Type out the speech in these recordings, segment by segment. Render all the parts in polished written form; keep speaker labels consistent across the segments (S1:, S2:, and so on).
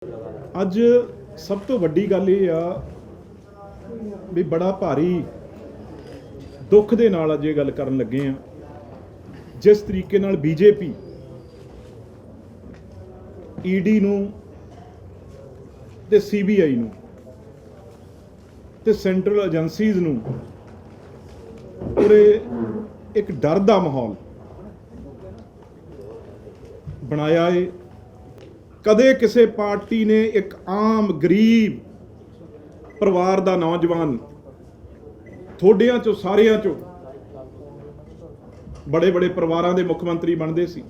S1: ਅੱਜ ਸਭ ਤੋਂ ਵੱਡੀ ਗੱਲ ਇਹ ਆ ਵੀ ਬੜਾ ਭਾਰੀ ਦੁੱਖ ਦੇ ਨਾਲ ਅੱਜ ਇਹ ਗੱਲ ਕਰਨ ਲੱਗੇ ਆ। ਜਿਸ ਤਰੀਕੇ ਨਾਲ ਬੀਜੇਪੀ ਈਡੀ ਨੂੰ ਤੇ ਸੀਬੀਆਈ ਨੂੰ ਤੇ ਸੈਂਟਰਲ ਏਜੰਸੀਜ਼ ਨੂੰ ਪੂਰੇ ਇੱਕ ਡਰ ਦਾ ਮਾਹੌਲ ਬਣਾਇਆ ਏ। ਕਦੇ ਕਿਸੇ ਪਾਰਟੀ ਨੇ ਇੱਕ ਆਮ ਗਰੀਬ ਪਰਿਵਾਰ ਦਾ ਨੌਜਵਾਨ ਥੋੜਿਆਂ ਚੋਂ ਸਾਰਿਆਂ ਚੋਂ ਬੜੇ ਬੜੇ ਪਰਿਵਾਰਾਂ ਦੇ ਮੁੱਖ ਮੰਤਰੀ ਬਣਦੇ ਸੀ,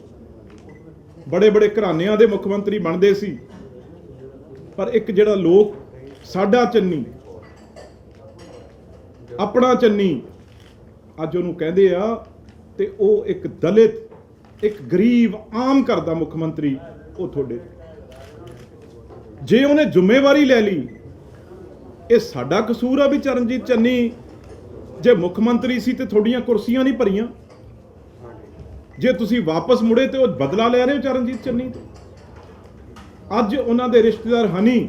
S1: ਬੜੇ ਬੜੇ ਘਰਾਣਿਆਂ ਦੇ ਮੁੱਖ ਮੰਤਰੀ ਬਣਦੇ ਸੀ, ਪਰ ਇੱਕ ਜਿਹੜਾ ਲੋਕ ਸਾਡਾ ਚੰਨੀ ਆਪਣਾ ਚੰਨੀ ਅੱਜ ਉਹਨੂੰ ਕਹਿੰਦੇ ਆ ਤੇ ਉਹ ਇੱਕ ਦਲਿਤ ਇੱਕ ਗਰੀਬ ਆਮ ਘਰ ਦਾ ਮੁੱਖ ਮੰਤਰੀ ਉਹ ਤੁਹਾਡੇ ਜੇ ਉਹਨੇ ਜ਼ਿੰਮੇਵਾਰੀ ਲੈ ਲਈ ਇਹ ਸਾਡਾ ਕਸੂਰ ਆ ਵੀ ਚਰਨਜੀਤ ਚੰਨੀ ਜੇ ਮੁੱਖ ਮੰਤਰੀ ਸੀ ਤੇ ਤੁਹਾਡੀਆਂ ਕੁਰਸੀਆਂ ਨਹੀਂ ਭਰੀਆਂ। ਜੇ ਤੁਸੀਂ ਵਾਪਸ ਮੁੜੇ ਤੇ ਉਹ ਬਦਲਾ ਲੈ ਰਹੇ ਹੋ ਚਰਨਜੀਤ ਚੰਨੀ ਤੋਂ। ਅੱਜ ਉਹਨਾਂ ਦੇ ਰਿਸ਼ਤੇਦਾਰ ਹਨੀ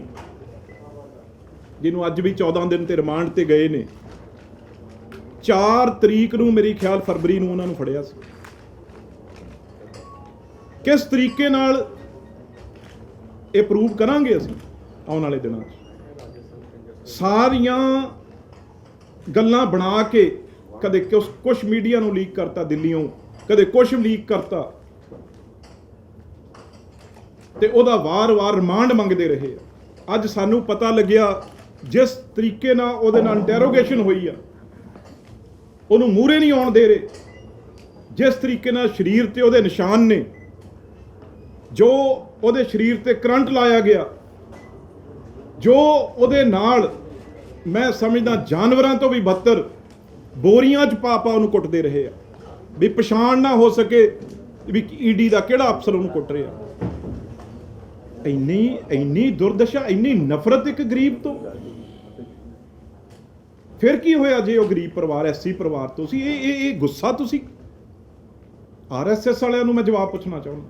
S1: ਜਿਹਨੂੰ ਅੱਜ ਵੀ 14 ਦਿਨ ਤੇ ਰਿਮਾਂਡ ਤੇ ਗਏ ਨੇ, 4 ਤਰੀਕ ਨੂੰ ਮੇਰੀ ਖਿਆਲ ਫਰਵਰੀ ਨੂੰ ਉਹਨਾਂ ਨੂੰ ਫੜਿਆ ਸੀ। ਕਿਸ ਤਰੀਕੇ ਨਾਲ ਇਹ ਪ੍ਰੂਵ ਕਰਾਂਗੇ ਅਸੀਂ ਆਉਣ ਵਾਲੇ ਦਿਨਾਂ 'ਚ। ਸਾਰੀਆਂ ਗੱਲਾਂ ਬਣਾ ਕੇ ਕਦੇ ਕੁਛ ਮੀਡੀਆ ਨੂੰ ਲੀਕ ਕਰਤਾ ਦਿੱਲੀੋਂ, ਕਦੇ ਕੁਛ ਲੀਕ ਕਰਤਾ ਤੇ ਉਹਦਾ ਵਾਰ-ਵਾਰ ਰਿਮਾਂਡ ਮੰਗਦੇ ਰਹੇ ਆ। ਅੱਜ ਸਾਨੂੰ ਪਤਾ ਲੱਗਿਆ ਜਿਸ ਤਰੀਕੇ ਨਾਲ ਉਹਦੇ ਨਾਲ ਇੰਟਰੋਗੇਸ਼ਨ ਹੋਈ ਆ, ਉਹਨੂੰ ਮੂਹਰੇ ਨਹੀਂ ਆਉਣ ਦੇ ਰਹੇ। ਜਿਸ ਤਰੀਕੇ ਨਾਲ ਸਰੀਰ ਤੇ ਉਹਦੇ ਨਿਸ਼ਾਨ ਨੇ, ਜੋ ਉਹਦੇ ਸਰੀਰ ਤੇ ਕਰੰਟ ਲਾਇਆ ਗਿਆ, ਜੋ ਉਹਦੇ ਨਾਲ ਮੈਂ ਸਮਝਦਾ ਜਾਨਵਰਾਂ ਤੋਂ ਵੀ ਬਦਤਰ ਬੋਰੀਆਂ 'ਚ ਪਾ ਉਹਨੂੰ ਕੁੱਟਦੇ ਰਹੇ ਆ ਵੀ ਪਛਾਣ ਨਾ ਹੋ ਸਕੇ ਵੀ ਈਡੀ ਦਾ ਕਿਹੜਾ ਅਫਸਰ ਉਹਨੂੰ ਕੁੱਟ ਰਿਹਾ। ਇੰਨੀ ਦੁਰਦਸ਼ਾ, ਇੰਨੀ ਨਫ਼ਰਤ ਇੱਕ ਗਰੀਬ ਤੋਂ। ਫਿਰ ਕੀ ਹੋਇਆ ਜੇ ਉਹ ਗਰੀਬ ਪਰਿਵਾਰ ਐਸਸੀ ਪਰਿਵਾਰ ਤੋਂ ਸੀ? ਇਹ ਗੁੱਸਾ ਤੁਸੀਂ ਆਰਐਸਐਸ ਵਾਲਿਆਂ ਨੂੰ ਮੈਂ ਜਵਾਬ ਪੁੱਛਣਾ ਚਾਹੁੰਦਾ।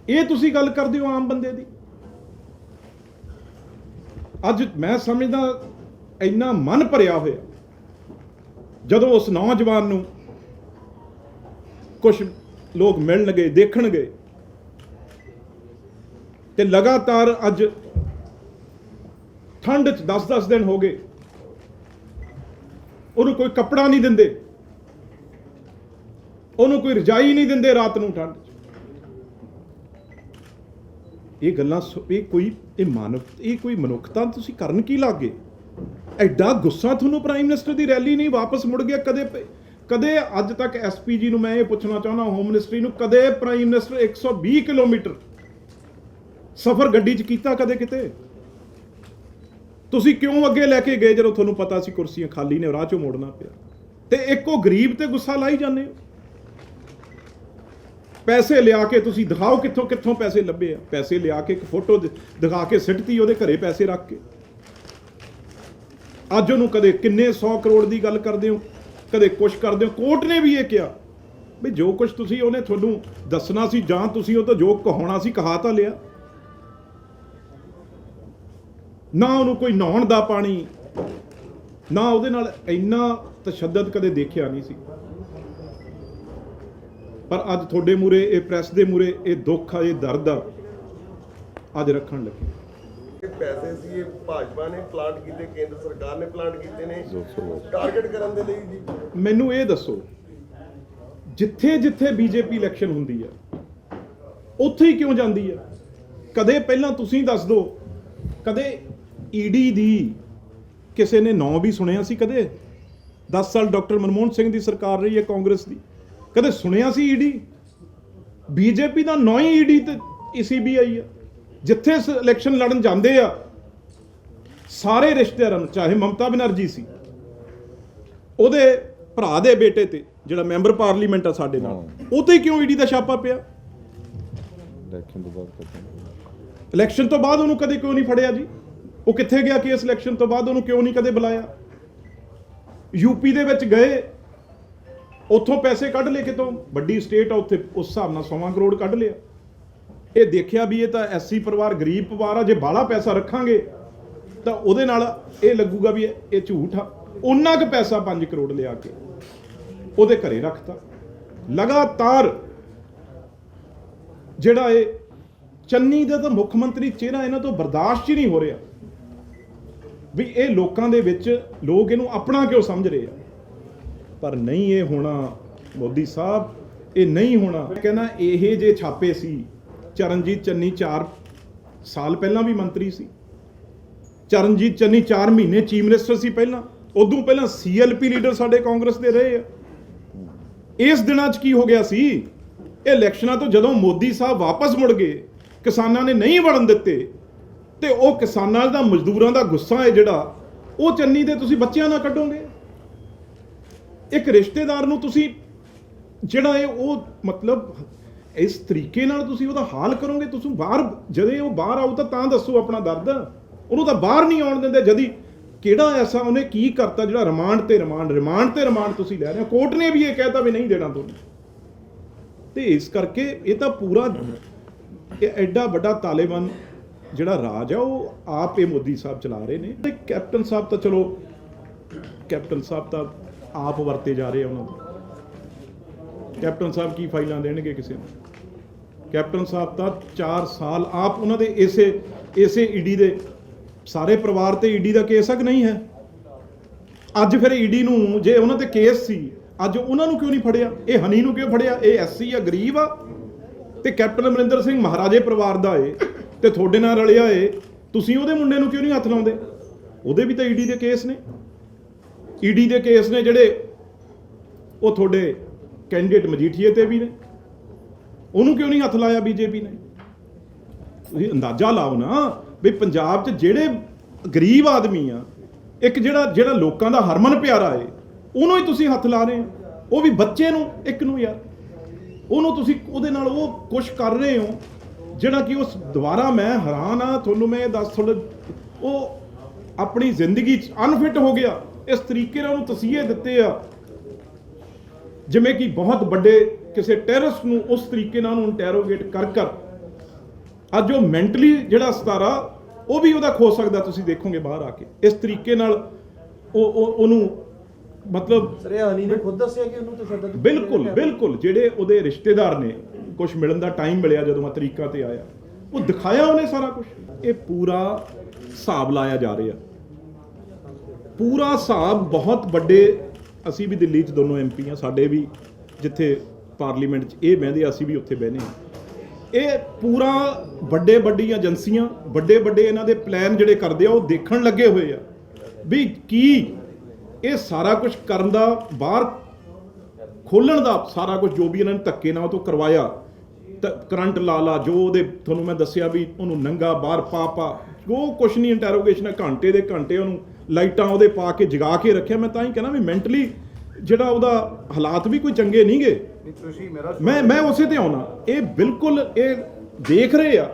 S1: ਇਹ ਤੁਸੀਂ ਗੱਲ ਕਰਦੇ ਹੋ ਆਮ ਬੰਦੇ ਦੀ। ਅੱਜ ਮੈਂ ਸਮਝਦਾ ਇੰਨਾ ਮਨ ਭਰਿਆ ਹੋਇਆ ਜਦੋਂ ਉਸ ਨੌਜਵਾਨ ਨੂੰ ਕੁਝ ਲੋਕ ਮਿਲਣਗੇ, ਦੇਖਣਗੇ ਤੇ ਲਗਾਤਾਰ ਅੱਜ ਠੰਡ 'ਚ 10-10 ਦਿਨ ਹੋ ਗਏ ਉਹਨੂੰ ਕੋਈ ਕੱਪੜਾ ਨਹੀਂ ਦਿੰਦੇ, ਉਹਨੂੰ ਕੋਈ ਰਜਾਈ ਨਹੀਂ ਦਿੰਦੇ ਰਾਤ ਨੂੰ ਠੰਡ 'ਚ। ਇਹ ਗੱਲਾਂ ਇਹ ਕੋਈ ਮਨੁੱਖਤਾ ਤੁਸੀਂ ਕਰਨ ਕੀ ਲੱਗੇ? ਐਡਾ ਗੁੱਸਾ ਤੁਹਾਨੂੰ ਪ੍ਰਾਈਮ ਮਿਨਿਸਟਰ ਦੀ ਰੈਲੀ ਨਹੀਂ ਵਾਪਸ ਮੁੜ ਗਿਆ। ਕਦੇ ਅੱਜ ਤੱਕ ਐਸਪੀਜੀ ਨੂੰ ਮੈਂ ਇਹ ਪੁੱਛਣਾ ਚਾਹੁੰਦਾ, ਹੋਮ ਮਿਨਿਸਟਰੀ ਨੂੰ, ਕਦੇ ਪ੍ਰਾਈਮ ਮਿਨਿਸਟਰ 120 ਕਿਲੋਮੀਟਰ ਸਫ਼ਰ ਗੱਡੀ 'ਚ ਕੀਤਾ ਕਦੇ ਕਿਤੇ? ਤੁਸੀਂ ਕਿਉਂ ਅੱਗੇ ਲੈ ਕੇ ਗਏ ਜਦੋਂ ਤੁਹਾਨੂੰ ਪਤਾ ਸੀ ਕੁਰਸੀਆਂ ਖਾਲੀ ਨੇ, ਰਾਹ 'ਚੋਂ ਮੋੜਨਾ ਪਿਆ? ਤੇ ਇੱਕੋ ਗਰੀਬ ਤੇ ਗੁੱਸਾ ਲਾਈ ਜਾਂਦੇ ਹੋ। ਪੈਸੇ ਲਿਆ ਕੇ ਤੁਸੀਂ ਦਿਖਾਓ ਕਿੱਥੋਂ ਕਿੱਥੋਂ ਪੈਸੇ ਲੱਭੇ ਆ। ਪੈਸੇ ਲਿਆ ਕੇ ਇੱਕ ਫੋਟੋ ਦਿਖਾ ਕੇ ਸਿੱਟਤੀ ਉਹਦੇ ਘਰੇ ਪੈਸੇ ਰੱਖ ਕੇ। ਅੱਜ ਉਹਨੂੰ ਕਦੇ ਕਿੰਨੇ 100 ਕਰੋੜ ਦੀ ਗੱਲ ਕਰਦੇ ਹੋ, ਕਦੇ ਕੁਛ ਕਰਦੇ ਹੋ। ਕੋਰਟ ਨੇ ਵੀ ਇਹ ਕਿਹਾ ਵੀ ਜੋ ਕੁਝ ਤੁਸੀਂ ਉਹਨੇ ਤੁਹਾਨੂੰ ਦੱਸਣਾ ਸੀ ਜਾਂ ਤੁਸੀਂ ਉਹ ਤੋਂ ਜੋ ਕਹਾਉਣਾ ਸੀ ਕਹਾ ਤਾਂ ਲਿਆ। ਨਾ ਉਹਨੂੰ ਕੋਈ ਨਹਾਉਣ ਦਾ ਪਾਣੀ, ਨਾ ਉਹਦੇ ਨਾਲ ਇੰਨਾ ਤਸ਼ੱਦਦ ਕਦੇ ਦੇਖਿਆ ਨਹੀਂ ਸੀ। ਪਰ ਅੱਜ ਤੁਹਾਡੇ ਮੂਰੇ ਇਹ ਪ੍ਰੈਸ ਦੇ ਮੂਰੇ ਇਹ ਦੁੱਖ ਆ, ਇਹ ਦਰਦ ਆ ਅੱਜ ਰੱਖਣ ਲੱਗੇ।
S2: ਪੈਸੇ ਸੀ ਇਹ ਭਾਜਪਾ ਨੇ ਪਲਾਂਟ ਕੀਤੇ, ਕੇਂਦਰ ਸਰਕਾਰ ਨੇ ਪਲਾਂਟ ਕੀਤੇ ਨੇ ਟਾਰਗੇਟ ਕਰਨ ਦੇ ਲਈ ਜੀ।
S1: ਮੈਨੂੰ ਇਹ ਦੱਸੋ, ਜਿੱਥੇ ਜਿੱਥੇ ਬੀਜੇਪੀ ਇਲੈਕਸ਼ਨ ਹੁੰਦੀ ਆ ਉੱਥੇ ਹੀ ਕਿਉਂ ਜਾਂਦੀ ਆ? ਕਦੇ ਪਹਿਲਾਂ ਤੁਸੀਂ ਦੱਸ ਦਿਓ, ਕਦੇ ਈਡੀ ਦੀ ਕਿਸੇ ਨੇ ਨਾਂ ਵੀ ਸੁਣਿਆ ਸੀ? ਕਦੇ 10 ਸਾਲ ਡਾਕਟਰ ਮਨਮੋਹਨ ਸਿੰਘ ਦੀ ਸਰਕਾਰ ਰਹੀ ਹੈ ਕਾਂਗਰਸ ਦੀ, ਕਦੇ ਸੁਣਿਆ ਸੀ ਈਡੀ? ਬੀਜੇਪੀ ਦਾ ਨਾਂ ਹੀ ਈਡੀ ਤੇ ਸੀਬੀਆਈ ਆ। ਜਿੱਥੇ ਇਲੈਕਸ਼ਨ ਲੜਨ ਜਾਂਦੇ ਆ ਸਾਰੇ ਰਿਸ਼ਤੇਦਾਰਾਂ ਨੂੰ, ਚਾਹੇ ਮਮਤਾ ਬਨਰਜੀ ਸੀ, ਉਹਦੇ ਭਰਾ ਦੇ ਬੇਟੇ ਤੇ ਜਿਹੜਾ ਮੈਂਬਰ ਪਾਰਲੀਮੈਂਟ ਆ ਸਾਡੇ ਨਾਲ, ਉਹ ਤੇ ਕਿਉਂ ਈਡੀ ਦਾ ਛਾਪਾ ਪਿਆ? ਇਲੈਕਸ਼ਨ ਤੋਂ ਬਾਅਦ ਉਹਨੂੰ ਕਦੇ ਕਿਉਂ ਨਹੀਂ ਫੜਿਆ ਜੀ? ਉਹ ਕਿੱਥੇ ਗਿਆ ਕੇਸ? ਇਲੈਕਸ਼ਨ ਤੋਂ ਬਾਅਦ ਉਹਨੂੰ ਕਿਉਂ ਨਹੀਂ ਕਦੇ ਬੁਲਾਇਆ? ਯੂਪੀ ਦੇ ਵਿੱਚ ਗਏ, ਉੱਥੋਂ ਪੈਸੇ ਕੱਢ ਲਏ, ਕਿਤੋਂ ਵੱਡੀ ਸਟੇਟ ਆ ਉੱਥੇ ਉਸ ਹਿਸਾਬ ਨਾਲ 100 ਕਰੋੜ ਕੱਢ ਲਿਆ। ਇਹ ਦੇਖਿਆ ਵੀ ਇਹ ਤਾਂ ਐਸਸੀ ਪਰਿਵਾਰ ਗਰੀਬ ਪਰਿਵਾਰ ਆ, ਜੇ ਬਾਹਲਾ ਪੈਸਾ ਰੱਖਾਂਗੇ ਤਾਂ ਉਹਦੇ ਨਾਲ ਇਹ ਲੱਗੂਗਾ ਵੀ ਇਹ ਝੂਠ ਆ। ਉਹਨਾਂ ਕੁ ਪੈਸਾ 5 ਕਰੋੜ ਲਿਆ ਕੇ ਉਹਦੇ ਘਰੇ ਰੱਖਤਾ। ਲਗਾਤਾਰ ਜਿਹੜਾ ਇਹ ਚੰਨੀ ਦਾ ਤਾਂ ਮੁੱਖ ਮੰਤਰੀ ਚਿਹਰਾ ਇਹਨਾਂ ਤੋਂ ਬਰਦਾਸ਼ਤ ਹੀ ਨਹੀਂ ਹੋ ਰਿਹਾ ਵੀ ਇਹ ਲੋਕਾਂ ਦੇ ਵਿੱਚ ਲੋਕ ਇਹਨੂੰ ਆਪਣਾ ਕਿਉਂ ਸਮਝ ਰਹੇ ਆ। ਪਰ ਨਹੀਂ ਇਹ ਹੋਣਾ ਮੋਦੀ ਸਾਹਿਬ, ਇਹ ਨਹੀਂ ਹੋਣਾ। ਕਹਿੰਦਾ ਇਹ ਜੇ ਛਾਪੇ ਸੀ, ਚਰਨਜੀਤ ਚੰਨੀ 4 ਸਾਲ ਪਹਿਲਾਂ ਵੀ ਮੰਤਰੀ ਸੀ, ਚਰਨਜੀਤ ਚੰਨੀ 4 ਮਹੀਨੇ ਚੀਫ ਮਿਨਿਸਟਰ ਸੀ ਪਹਿਲਾਂ, ਉਦੋਂ ਪਹਿਲਾਂ ਸੀਐਲਪੀ ਲੀਡਰ ਸਾਡੇ ਕਾਂਗਰਸ ਦੇ ਰਹੇ ਆ। ਇਸ ਦਿਨਾਂ 'ਚ ਕੀ ਹੋ ਗਿਆ ਸੀ? ਇਹ ਇਲੈਕਸ਼ਨਾਂ ਤੋਂ ਜਦੋਂ ਮੋਦੀ ਸਾਹਿਬ ਵਾਪਸ ਮੁੜ ਗਏ, ਕਿਸਾਨਾਂ ਨੇ ਨਹੀਂ ਵੜਨ ਦਿੱਤੇ, ਤੇ ਉਹ ਕਿਸਾਨਾਂ ਦਾ ਮਜ਼ਦੂਰਾਂ ਦਾ ਗੁੱਸਾ ਹੈ ਜਿਹੜਾ ਉਹ ਚੰਨੀ ਦੇ ਤੁਸੀਂ ਬੱਚਿਆਂ ਨਾਲ ਕੱਢੋਗੇ। ਇੱਕ ਰਿਸ਼ਤੇਦਾਰ ਨੂੰ ਤੁਸੀਂ ਜਿਹੜਾ ਹੈ ਉਹ ਮਤਲਬ ਇਸ ਤਰੀਕੇ ਨਾਲ ਤੁਸੀਂ ਉਹਦਾ ਹਾਲ ਕਰੋਗੇ। ਤੁਸੀਂ ਬਾਹਰ ਜਦੋਂ ਉਹ ਬਾਹਰ ਆਊ ਤਾਂ ਦੱਸੋ ਆਪਣਾ ਦਰਦ। ਉਹਨੂੰ ਤਾਂ ਬਾਹਰ ਨਹੀਂ ਆਉਣ ਦਿੰਦੇ। ਜਦੀ ਕਿਹੜਾ ਐਸਾ ਉਹਨੇ ਕੀ ਕਰਤਾ ਜਿਹੜਾ ਰਿਮਾਂਡ ਤੇ ਰਿਮਾਂਡ ਤੁਸੀਂ ਲੈ ਰਹੇ ਹੋ? ਕੋਰਟ ਨੇ ਵੀ ਇਹ ਕਹਿਤਾ ਵੀ ਨਹੀਂ ਦੇਣਾ ਤੁਹਾਨੂੰ। ਤੇ ਇਸ ਕਰਕੇ ਇਹ ਤਾਂ ਪੂਰਾ ਇਹ ਐਡਾ ਵੱਡਾ ਤਾਲਿਬਾਨ ਜਿਹੜਾ ਰਾਜ ਆ ਉਹ ਆਪ ਇਹ ਮੋਦੀ ਸਾਹਿਬ ਚਲਾ ਰਹੇ ਨੇ। ਤੇ ਕੈਪਟਨ ਸਾਹਿਬ ਤਾਂ ਚਲੋ ਕੈਪਟਨ ਸਾਹਿਬ ਤਾਂ ਆਪ ਵਰਤੇ ਜਾ ਰਹੇ ਆ। ਉਹਨਾਂ ਦੇ ਕੈਪਟਨ ਸਾਹਿਬ ਕੀ ਫਾਈਲਾਂ ਦੇਣਗੇ ਕਿਸੇ ਨੂੰ? ਕੈਪਟਨ ਸਾਹਿਬ ਤਾਂ 4 ਸਾਲ ਆਪ ਉਹਨਾਂ ਦੇ ਇਸੇ ਈਡੀ ਦੇ ਸਾਰੇ ਪਰਿਵਾਰ ਤੇ ਈਡੀ ਦਾ ਕੇਸ ਅਕ ਨਹੀਂ ਹੈ। ਅੱਜ ਫਿਰ ਈਡੀ ਨੂੰ ਜੇ ਉਹਨਾਂ ਤੇ ਕੇਸ ਸੀ, ਅੱਜ ਉਹਨਾਂ ਨੂੰ ਕਿਉਂ ਨਹੀਂ ਫੜਿਆ? ਇਹ ਹਨੀ ਨੂੰ ਕਿਉਂ ਫੜਿਆ? ਇਹ ਐਸਸੀ ਆ, ਗਰੀਬ ਆ, ਤੇ ਕੈਪਟਨ ਅਮਰਿੰਦਰ ਸਿੰਘ ਮਹਾਰਾਜੇ ਪਰਿਵਾਰ ਦਾ ਏ ਤੇ ਤੁਹਾਡੇ ਨਾਲ ਰਲਿਆ ਏ। ਤੁਸੀਂ ਉਹਦੇ ਮੁੰਡੇ ਨੂੰ ਕਿਉਂ ਨਹੀਂ ਹੱਥ ਲਾਉਂਦੇ? ਉਹਦੇ ਵੀ ਤਾਂ ਈਡੀ ਦੇ ਕੇਸ ਨੇ। ਈਡੀ ਦੇ ਕੇਸ ਨੇ ਜਿਹੜੇ ਉਹ ਤੁਹਾਡੇ ਕੈਂਡੀਡੇਟ ਮਜੀਠੀਏ ਤੇ ਵੀ ਨੇ। ਉਹਨੂੰ ਕਿਉਂ ਨਹੀਂ ਹੱਥ ਲਾਇਆ ਬੀਜੇਪੀ ਨੇ? ਤੁਸੀਂ ਅੰਦਾਜ਼ਾ ਲਾਓ ਨਾ ਵੀ ਪੰਜਾਬ 'ਚ ਜਿਹੜੇ ਗਰੀਬ ਆਦਮੀ ਆ, ਇੱਕ ਜਿਹੜਾ ਲੋਕਾਂ ਦਾ ਹਰਮਨ ਪਿਆਰਾ ਏ, ਉਹਨੂੰ ਹੀ ਤੁਸੀਂ ਹੱਥ ਲਾ ਰਹੇ ਹੋ। ਉਹ ਵੀ ਬੱਚੇ ਨੂੰ, ਇੱਕ ਨੂੰ ਯਾਰ, ਉਹਨੂੰ ਤੁਸੀਂ ਉਹਦੇ ਨਾਲ ਉਹ ਕੁਛ ਕਰ ਰਹੇ ਹੋ ਜਿਹੜਾ ਕਿ ਉਸ ਦੁਬਾਰਾ ਮੈਂ ਹੈਰਾਨ ਆ ਤੁਹਾਨੂੰ। ਮੈਂ ਦੱਸ ਥੋੜਾ ਉਹ ਆਪਣੀ ਜ਼ਿੰਦਗੀ 'ਚ ਅਨਫਿਟ ਹੋ ਗਿਆ। ਇਸ ਤਰੀਕੇ ਨਾਲ ਉਹਨੂੰ ਤਸੀਹੇ ਦਿੱਤੇ ਆ ਜਿਵੇਂ ਕਿ ਬਹੁਤ ਵੱਡੇ ਕਿਸੇ ਟੈਰਰਿਸਟ ਨੂੰ ਉਸ ਤਰੀਕੇ ਨਾਲ ਉਹਨੂੰ ਇੰਟੈਰੋਗੇਟ ਕਰ ਅੱਜ ਉਹ ਮੈਂਟਲੀ ਜਿਹੜਾ ਸਤਾਰਾ ਉਹ ਵੀ ਉਹਦਾ ਖੋ ਸਕਦਾ। ਤੁਸੀਂ ਦੇਖੋਗੇ ਬਾਹਰ ਆ ਕੇ ਇਸ ਤਰੀਕੇ ਨਾਲ ਉਹਨੂੰ ਮਤਲਬ
S3: ਹਨੀ ਨੇ ਖੁਦ ਦੱਸਿਆ ਕਿ ਉਹਨੂੰ ਤਸ਼ੱਦਦ
S1: ਬਿਲਕੁਲ ਜਿਹੜੇ ਉਹਦੇ ਰਿਸ਼ਤੇਦਾਰ ਨੇ, ਕੁਝ ਮਿਲਣ ਦਾ ਟਾਈਮ ਮਿਲਿਆ ਜਦੋਂ ਮੈਂ ਤਰੀਕਾ ਤੇ ਆਇਆ, ਉਹ ਦਿਖਾਇਆ ਉਹਨੇ ਸਾਰਾ ਕੁਝ। ਇਹ ਪੂਰਾ ਹਿਸਾਬ ਲਾਇਆ ਜਾ ਰਿਹਾ, ਪੂਰਾ ਹਿਸਾਬ। ਬਹੁਤ ਵੱਡੇ ਅਸੀਂ ਵੀ ਦਿੱਲੀ 'ਚ ਦੋਨੋਂ ਐਮਪੀ ਆ, ਸਾਡੇ ਵੀ ਜਿੱਥੇ ਪਾਰਲੀਮੈਂਟ 'ਚ ਇਹ ਬਹਿੰਦੇ ਅਸੀਂ ਵੀ ਉੱਥੇ ਬਹਿਨੇ ਆ। ਇਹ ਪੂਰਾ ਵੱਡੀਆਂ ਏਜੰਸੀਆਂ ਵੱਡੇ ਇਹਨਾਂ ਦੇ ਪਲਾਨ ਜਿਹੜੇ ਕਰਦੇ ਆ ਉਹ ਦੇਖਣ ਲੱਗੇ ਹੋਏ ਆ ਵੀ ਕੀ ਇਹ ਸਾਰਾ ਕੁਝ ਕਰਨ ਦਾ, ਬਾਹਰ ਖੋਲਣ ਦਾ ਸਾਰਾ ਕੁਝ ਜੋ ਵੀ ਇਹਨਾਂ ਨੇ ਧੱਕੇ ਨਾਲ ਉਹ ਤੋਂ ਕਰਵਾਇਆ। ਕਰੰਟ ਲਾ ਜੋ ਉਹਦੇ ਤੁਹਾਨੂੰ ਮੈਂ ਦੱਸਿਆ ਵੀ ਉਹਨੂੰ ਨੰਗਾ ਬਾਹਰ ਪਾ ਜੋ ਕੁਛ ਨਹੀਂ, ਇੰਟੈਰੋਗੇਸ਼ਨ ਘੰਟੇ ਦੇ ਘੰਟੇ ਉਹਨੂੰ ਲਾਈਟਾਂ ਉਹਦੇ ਪਾ ਕੇ ਜਗਾ ਕੇ ਰੱਖਿਆ। ਮੈਂ ਤਾਂ ਹੀ ਕਹਿੰਦਾ ਵੀ ਮੈਂਟਲੀ ਜਿਹੜਾ ਉਹਦਾ ਹਾਲਾਤ ਵੀ ਕੋਈ ਚੰਗੇ ਨਹੀਂ ਗੇ। ਮੈਂ ਉਸੇ ਤੇ ਆਉਣਾ। ਇਹ ਬਿਲਕੁਲ ਇਹ ਦੇਖ ਰਹੇ ਆ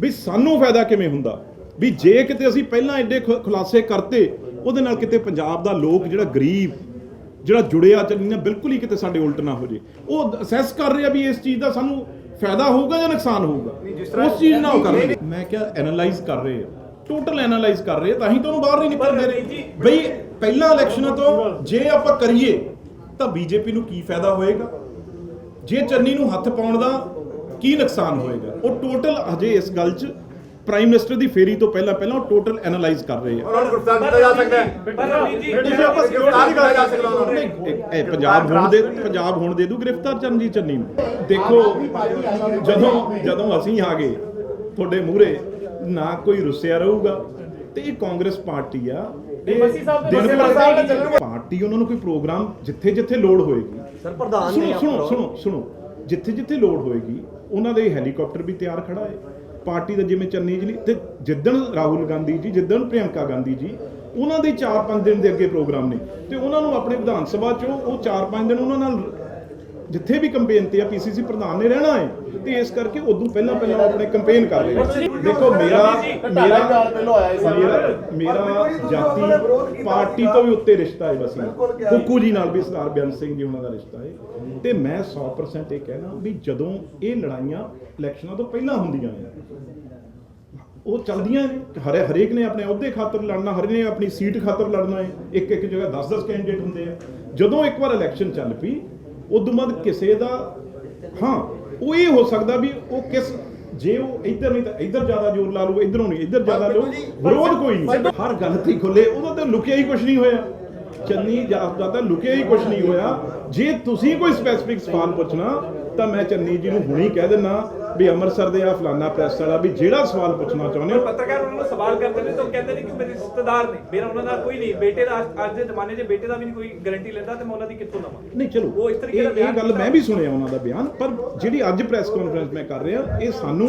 S1: ਵੀ ਸਾਨੂੰ ਫਾਇਦਾ ਕਿਵੇਂ ਹੁੰਦਾ, ਵੀ ਜੇ ਕਿਤੇ ਅਸੀਂ ਪਹਿਲਾਂ ਐਡੇ ਖੁਲਾਸੇ ਕਰਤੇ ਉਹਦੇ ਨਾਲ ਕਿਤੇ ਪੰਜਾਬ ਦਾ ਲੋਕ ਜਿਹੜਾ ਗਰੀਬ ਜਿਹੜਾ ਜੁੜਿਆ ਚੱਲੀ ਨਾ ਬਿਲਕੁਲ ਹੀ ਕਿਤੇ ਸਾਡੇ ਉਲਟ ਨਾ ਹੋ ਜੇ। ਉਹ ਅਸੈਸ ਕਰ ਰਹੇ ਆ ਵੀ ਇਸ ਚੀਜ਼ ਦਾ ਸਾਨੂੰ ਫਾਇਦਾ ਹੋਊਗਾ ਜਾਂ ਨੁਕਸਾਨ ਹੋਊਗਾ, ਉਸ ਚੀਜ਼ ਨਾਲ ਉਹ ਕਰ ਰਹੇ। ਮੈਂ ਕਿਹਾ ਐਨਾਲਾਈਜ਼ ਕਰ ਰਹੇ ਆ, ਟੋਟਲ ਐਨਾਲਾਈਜ਼ ਕਰ ਰਹੇ ਆ, ਤਾਂ ਹੀ ਤੁਹਾਨੂੰ ਬਾਹਰ ਨਹੀਂ ਨਿਕਲਦੇ ਰਹੇ ਬਈ ਪਹਿਲਾਂ ਇਲੈਕਸ਼ਨਾਂ ਤੋਂ ਜੇ ਆਪਾਂ ਕਰੀਏ ਤਾਂ ਬੀਜੇਪੀ ਨੂੰ ਕੀ ਫਾਇਦਾ ਹੋਏਗਾ, ਜੇ ਚੰਨੀ ਨੂੰ ਹੱਥ ਪਾਉਣ ਦਾ ਕੀ ਨੁਕਸਾਨ ਹੋਏਗਾ। ਉਹ ਟੋਟਲ ਹਜੇ ਇਸ ਗੱਲ 'ਚ ਪ੍ਰਾਈਮ ਮਿਨਿਸਟਰ ਦੀ ਫੇਰੀ ਤੋਂ ਪਹਿਲਾਂ ਉਹ ਟੋਟਲ ਐਨਾਲਾਈਜ਼ ਕਰ ਰਹੇ ਆ। ਪੰਜਾਬ ਹੋਣ ਦੇ ਦੂ ਗ੍ਰਿਫਤਾਰ ਚਰਨਜੀਤ ਚੰਨੀ ਨੂੰ। ਦੇਖੋ ਜਦੋਂ ਅਸੀਂ ਆ ਗਏ ਤੁਹਾਡੇ ਮੂਹਰੇ ਨਾ ਕੋਈ ਰੁੱਸਿਆ ਰਹੂਗਾ, ਤੇ ਇਹ ਕਾਂਗਰਸ ਪਾਰਟੀ ਆ, ਪਾਰਟੀ ਉਹਨਾਂ ਨੂੰ ਕੋਈ ਪ੍ਰੋਗਰਾਮ ਜਿੱਥੇ ਲੋੜ ਹੋਏਗੀ,
S3: ਸਰ ਪ੍ਰਧਾਨ
S1: ਸੁਣੋ ਜਿੱਥੇ ਲੋੜ ਹੋਏਗੀ ਉਹਨਾਂ ਦੇ ਹੈਲੀਕਾਪਟਰ ਵੀ ਤਿਆਰ ਖੜਾ ਹੈ ਪਾਰਟੀ ਦਾ। ਜਿਵੇਂ ਚੰਨੀ ਜੀ ਤੇ ਜਿੱਦਣ ਰਾਹੁਲ ਗਾਂਧੀ ਜੀ, ਜਿੱਦਣ ਪ੍ਰਿਯੰਕਾ ਗਾਂਧੀ ਜੀ, ਉਹਨਾਂ ਦੇ 4-5 ਦਿਨ ਦੇ ਅੱਗੇ ਪ੍ਰੋਗਰਾਮ ਨੇ, ਤੇ ਉਹਨਾਂ ਨੂੰ ਆਪਣੇ ਵਿਧਾਨ ਸਭਾ 'ਚੋਂ ਉਹ 4-5 ਦਿਨ ਉਹਨਾਂ ਨਾਲ ਜਿੱਥੇ ਵੀ ਕੰਪੇਨ ਤੇ ਆ ਪੀਸੀਸੀ ਪ੍ਰਧਾਨ ਨੇ ਰਹਿਣਾ ਹੈ ਤੇ ਇਸ ਕਰਕੇ ਉਦੋਂ ਪਹਿਲਾਂ ਆਪਣੇ ਕੰਪੇਨ ਕਰ ਰਹੇ ਨੇ। ਦੇਖੋ ਮੇਰਾ ਜਾਤੀ ਪਾਰਟੀ ਤੋਂ ਵੀ ਉੱਤੇ ਰਿਸ਼ਤਾ ਹੈ ਬਸ ਕੁੱਕੂ ਜੀ ਨਾਲ ਵੀ ਸਰਦਾਰ ਬੇਅੰਤ ਸਿੰਘ ਜੀ ਉਹਨਾਂ ਦਾ ਰਿਸ਼ਤਾ ਹੈ ਤੇ ਮੈਂ 100% ਇਹ ਕਹਿਣਾ ਵੀ ਜਦੋਂ ਇਹ ਲੜਾਈਆਂ ਇਲੈਕਸ਼ਨਾਂ ਤੋਂ ਪਹਿਲਾਂ ਹੁੰਦੀਆਂ ਨੇ ਉਹ ਚੱਲਦੀਆਂ ਨੇ ਹਰੇਕ ਨੇ ਆਪਣੇ ਅਹੁਦੇ ਖਾਤਰ ਲੜਨਾ, ਹਰੇ ਨੇ ਆਪਣੀ ਸੀਟ ਖਾਤਰ ਲੜਨਾ ਹੈ, ਇੱਕ ਜਗ੍ਹਾ 10 ਕੈਂਡੀਡੇਟ ਹੁੰਦੇ ਆ। ਜਦੋਂ ਇੱਕ ਵਾਰ ਇਲੈਕਸ਼ਨ ਚੱਲ ਪਈ ਉਦੋਂ ਬਾਅਦ ਕਿਸੇ ਦਾ ਉਹ ਇਹ ਹੋ ਸਕਦਾ ਵੀ ਉਹ ਜੇ ਉਹ ਇੱਧਰ ਨਹੀਂ ਤਾਂ ਇੱਧਰ ਜ਼ਿਆਦਾ ਜ਼ੋਰ ਲਾ ਲੂ, ਇੱਧਰੋਂ ਨਹੀਂ ਇੱਧਰ ਜ਼ਿਆਦਾ ਲਓ, ਵਿਰੋਧ ਕੋਈ ਨਹੀਂ, ਹਰ ਗੱਲ ਤੇ ਖੁੱਲੇ, ਉਹਦਾ ਤਾਂ ਲੁਕਿਆ ਹੀ ਕੁਝ ਨਹੀਂ ਹੋਇਆ। ਚੰਨੀ ਜਾਤ ਦਾ ਲੁਕਿਆ ਹੀ ਕੁਝ ਨਹੀਂ ਹੋਇਆ। ਜੇ ਤੁਸੀਂ ਕੋਈ ਸਪੈਸੀਫਿਕ ਸਵਾਲ ਪੁੱਛਣਾ ਤਾਂ ਮੈਂ ਚੰਨੀ ਜੀ ਨੂੰ ਹੁਣੀ ਕਹਿ ਦਿੰਦਾ ਵੀ ਅੰਮ੍ਰਿਤਸਰ ਦੇ ਆ ਫਲਾਨਾ ਪ੍ਰੈਸ ਵਾਲਾ ਵੀ ਜਿਹੜਾ ਸਵਾਲ ਪੁੱਛਣਾ ਚਾਹੁੰਦੇ ਹੋ।
S4: ਪੱਤਰਕਾਰ ਉਹਨਾਂ ਨੂੰ ਸਵਾਲ ਕਰਦੇ ਨੇ ਤਾਂ ਕਹਿੰਦੇ ਨੇ ਕਿ ਮੇਰੇ ਰਿਸ਼ਤੇਦਾਰ ਨੇ, ਮੇਰਾ ਉਹਨਾਂ ਦਾ ਕੋਈ ਨਹੀਂ, ਬੇਟੇ ਦਾ ਅੱਜ ਦੇ ਜ਼ਮਾਨੇ 'ਚ ਬੇਟੇ ਦਾ ਵੀ ਨਹੀਂ ਕੋਈ ਗਾਰੰਟੀ ਲੈਂਦਾ ਤੇ ਮੈਂ ਉਹਨਾਂ ਦੀ ਕਿੱਥੋਂ ਲਵਾਂ।
S1: ਨਹੀਂ ਚਲੋ
S4: ਉਹ ਇਸ ਤਰੀਕੇ ਦਾ
S1: ਇਹ ਗੱਲ ਮੈਂ ਵੀ ਸੁਣਿਆ ਉਹਨਾਂ ਦਾ ਬਿਆਨ, ਪਰ ਜਿਹੜੀ ਅੱਜ ਪ੍ਰੈਸ ਕਾਨਫਰੰਸ ਮੈਂ ਕਰ ਰਿਹਾ ਇਹ ਸਾਨੂੰ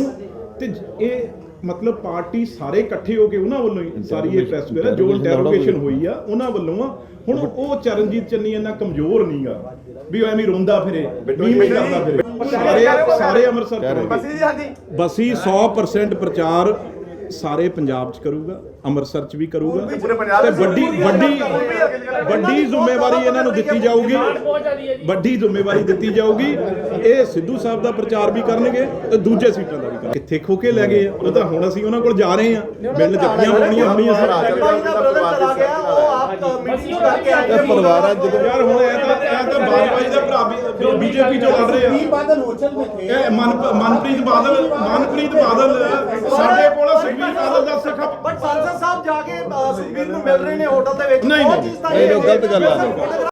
S1: ਤੇ ਇਹ ਮਤਲਬ ਪਾਰਟੀ ਸਾਰੇ ਇਕੱਠੇ ਹੋ ਕੇ ਉਹਨਾਂ ਵੱਲੋਂ ਹੀ ਸਾਰੀ ਇਹ ਪ੍ਰੈਸ ਵਗੈਰਾ ਜੋ ਇੰਟਰੋਗੇਸ਼ਨ ਹੋਈ ਆ ਉਹਨਾਂ ਵੱਲੋਂ ਆ। ਹੁਣ ਉਹ ਚਰਨਜੀਤ ਚੰਨੀ ਇੰਨਾ ਕਮਜ਼ੋਰ ਨਹੀਂਗਾ ਵੀ ਉਹ ਐਵੇਂ ਰੋਂਦਾ ਫਿਰੇ, ਨਹੀਂ ਕਰਦਾ ਫਿਰੇ। ਸਾਰੇ ਅੰਮ੍ਰਿਤਸਰ ਬਸੀ 100% ਪ੍ਰਚਾਰ ਸਾਰੇ ਪੰਜਾਬ 'ਚ ਕਰੂਗਾ, ਅੰਮ੍ਰਿਤਸਰ 'ਚ ਵੀ ਕਰੂਗਾ ਤੇ ਵੱਡੀ ਜ਼ਿੰਮੇਵਾਰੀ ਇਹਨਾਂ ਨੂੰ ਦਿੱਤੀ ਜਾਊਗੀ, ਵੱਡੀ ਜ਼ਿੰਮੇਵਾਰੀ ਦਿੱਤੀ ਜਾਊਗੀ। ਇਹ ਸਿੱਧੂ ਸਾਹਿਬ ਦਾ ਪ੍ਰਚਾਰ ਵੀ ਕਰਨਗੇ ਤੇ ਦੂਜੇ ਸੀਟਾਂ ਦਾ ਵੀ ਕਰਨਗੇ। ਕਿੱਥੇ ਖੋ ਕੇ ਲੈ ਗਏ ਆ ਉਹ ਤਾਂ ਹੁਣ ਅਸੀਂ ਉਹਨਾਂ ਕੋਲ ਜਾ ਰਹੇ ਆ, ਮਿਲ ਜੱਫੀਆਂ ਪਾਉਣੀਆਂ ਹੋਣੀਆਂ ਸੀ।
S3: ਪਰਿਵਾਰ ਆ ਜਦੋਂ
S1: ਯਾਰ ਹੁਣ ਇਹ ਤਾਂ ਬਾਜਵਾ ਜੀ ਦਾ ਭਰਾ ਬੀਜੇਪੀ ਚੋਂ ਲੜ ਰਹੇ ਆ। ਇਹ ਮਨਪ੍ਰੀਤ ਬਾਦਲ ਸਾਡੇ ਕੋਲ ਸੁਖਬੀਰ ਬਾਦਲ ਦਾ ਸਿੱਖਾ
S2: ਬਟ ਸੰਸਦ ਸਾਹਿਬ ਜਾ ਕੇ ਸੁਖਬੀਰ ਨੂੰ ਮਿਲ ਰਹੇ ਨੇ ਹੋਟਲ ਦੇ ਵਿੱਚ।
S1: ਨਹੀਂ,
S3: ਗਲਤ ਗੱਲ ਆ।